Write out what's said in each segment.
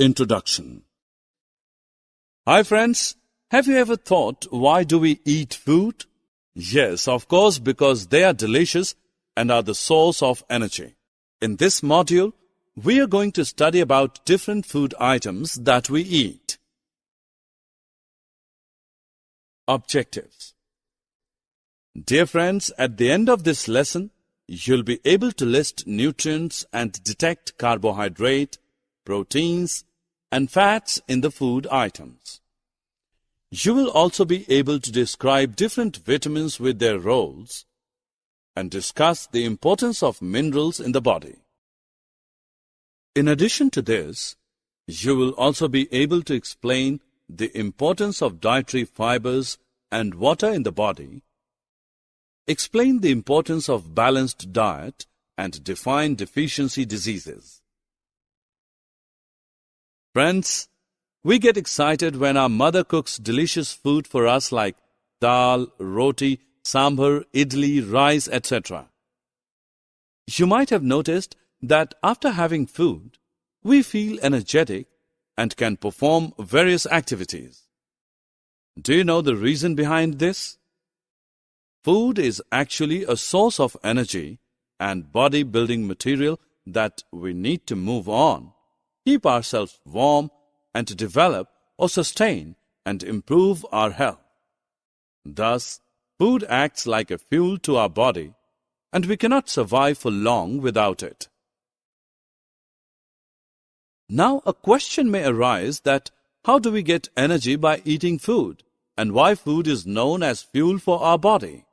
Introduction. Hi friends, have you ever thought why do we eat food? Yes, of course, because they are delicious and are the source of energy. In this module, we are going to study about different food items that we eat. Objectives. Dear friends, at the end of this lesson, you'll be able to list nutrients and detect carbohydrate, proteins, and fats in the food items. You will also be able to describe different vitamins with their roles and discuss the importance of minerals in the body. In addition to this, you will also be able to explain the importance of dietary fibers and water in the body, explain the importance of balanced diet, and define deficiency diseases. Friends, we get excited when our mother cooks delicious food for us like dal, roti, sambar, idli, rice, etc. You might have noticed that after having food, we feel energetic and can perform various activities. Do you know the reason behind this? Food is actually a source of energy and body-building material that we need to move on, keep ourselves warm, and to develop or sustain and improve our health. Thus, food acts like a fuel to our body, and we cannot survive for long without it. Now, a question may arise that how do we get energy by eating food, and why food is known as fuel for our body?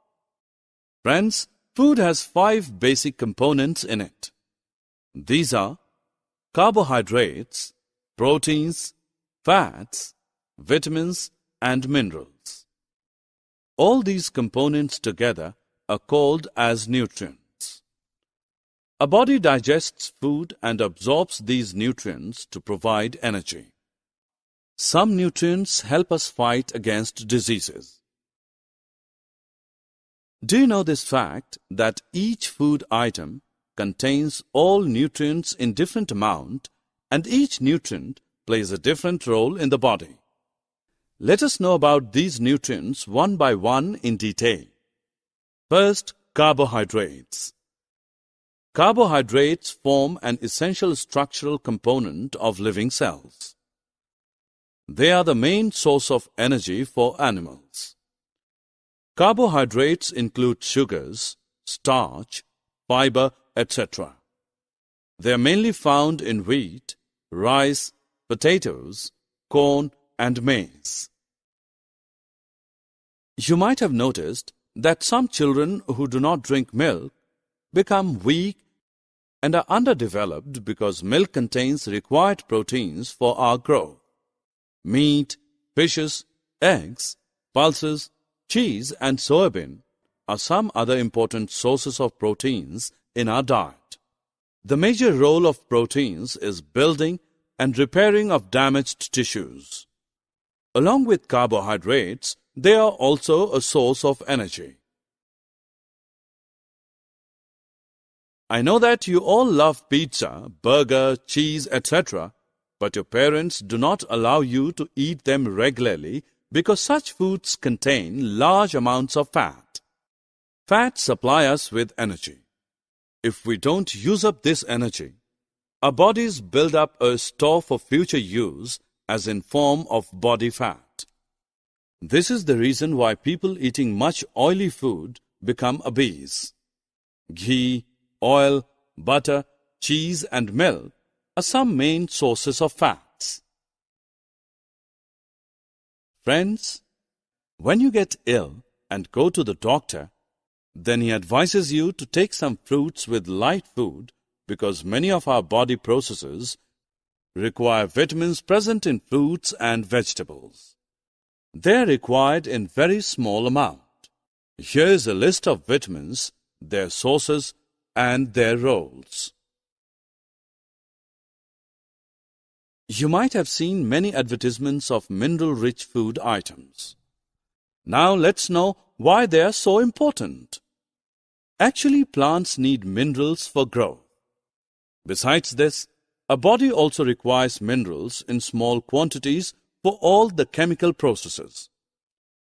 Friends, food has 5 basic components in it. These are carbohydrates, proteins, fats, vitamins, and minerals. All these components together are called as nutrients. A body digests food and absorbs these nutrients to provide energy. Some nutrients help us fight against diseases. Do you know this fact that each food item contains all nutrients in different amount, and each nutrient plays a different role in the body? Let us know about these nutrients one by one in detail. First, carbohydrates. Carbohydrates form an essential structural component of living cells. They are the main source of energy for animals. Carbohydrates include sugars, starch, fiber, etc. They are mainly found in wheat, rice, potatoes, corn, and maize. You might have noticed that some children who do not drink milk become weak and are underdeveloped because milk contains required proteins for our growth. Meat, fishes, eggs, pulses, cheese, and soybean are some other important sources of proteins in our diet. The major role of proteins is building and repairing of damaged tissues. Along with carbohydrates, they are also a source of energy. I know that you all love pizza, burger, cheese, etc., but your parents do not allow you to eat them regularly because such foods contain large amounts of fat. Fats supply us with energy. If we don't use up this energy, our bodies build up a store for future use as in form of body fat. This is the reason why people eating much oily food become obese. Ghee, oil, butter, cheese, and milk are some main sources of fats. Friends, when you get ill and go to the doctor, then he advises you to take some fruits with light food because many of our body processes require vitamins present in fruits and vegetables. They are required in very small amount. Here is a list of vitamins, their sources, and their roles. You might have seen many advertisements of mineral-rich food items. Now let's know why they are so important. Actually, plants need minerals for growth. Besides this, a body also requires minerals in small quantities for all the chemical processes.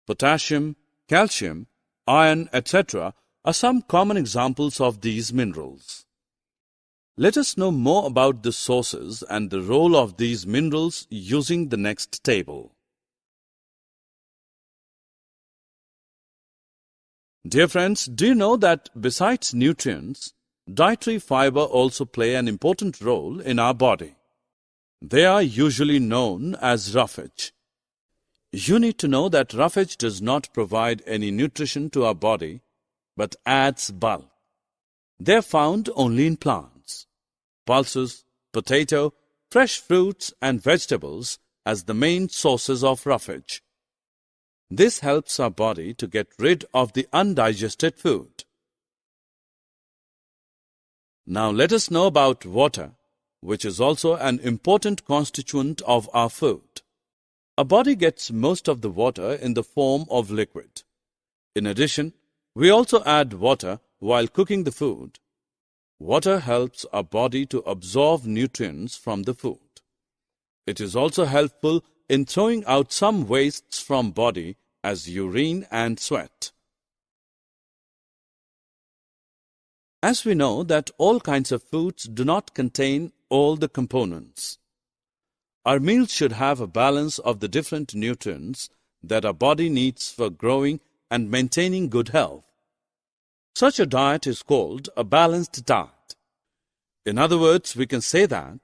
Potassium, calcium, iron, etc. are some common examples of these minerals. Let us know more about the sources and the role of these minerals using the next table. Dear friends, do you know that besides nutrients, dietary fiber also play an important role in our body? They are usually known as roughage. You need to know that roughage does not provide any nutrition to our body, but adds bulk. They are found only in plants, pulses, potato, fresh fruits and vegetables as the main sources of roughage. This helps our body to get rid of the undigested food. Now let us know about water, which is also an important constituent of our food. Our body gets most of the water in the form of liquid. In addition, we also add water while cooking the food. Water helps our body to absorb nutrients from the food. It is also helpful in throwing out some wastes from body as urine and sweat. As we know that all kinds of foods do not contain all the components. Our meals should have a balance of the different nutrients that our body needs for growing and maintaining good health. Such a diet is called a balanced diet. In other words, we can say that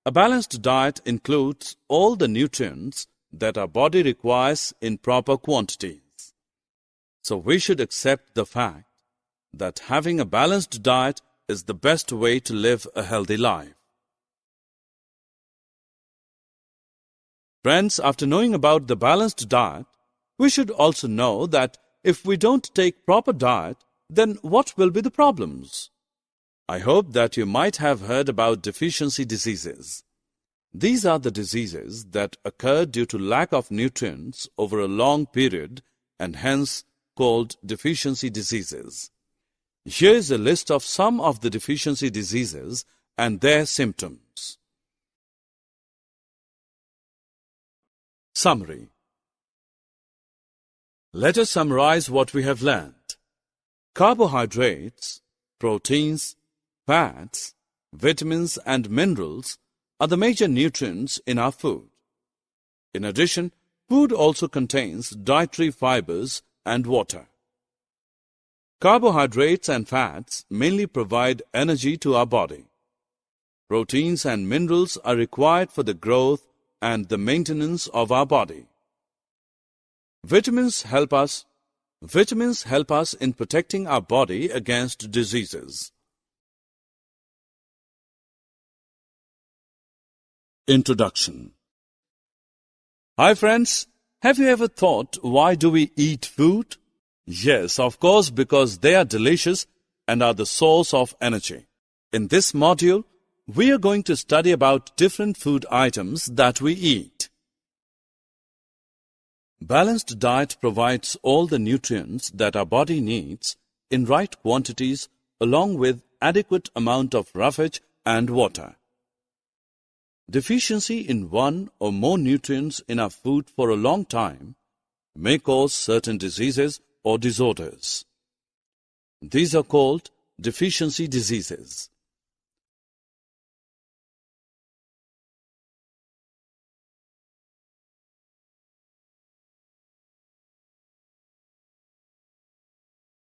a balanced diet includes all the nutrients that our body requires in proper quantities. So we should accept the fact that having a balanced diet is the best way to live a healthy life. Friends, after knowing about the balanced diet, we should also know that if we don't take proper diet, then what will be the problems? I hope that you might have heard about deficiency diseases. These are the diseases that occur due to lack of nutrients over a long period and hence called deficiency diseases. Here is a list of some of the deficiency diseases and their symptoms. Summary. Let us summarize what we have learned. Carbohydrates, proteins, fats, vitamins and minerals are the major nutrients in our food. In addition, food also contains dietary fibers and water. Carbohydrates and fats mainly provide energy to our body. Proteins and minerals are required for the growth and the maintenance of our body. Vitamins help us in protecting our body against diseases. Introduction. Hi friends, have you ever thought why do we eat food? Yes, of course, because they are delicious and are the source of energy. In this module, we are going to study about different food items that we eat. Balanced diet provides all the nutrients that our body needs in right quantities along with adequate amount of roughage and water. Deficiency in one or more nutrients in our food for a long time may cause certain diseases or disorders. These are called deficiency diseases.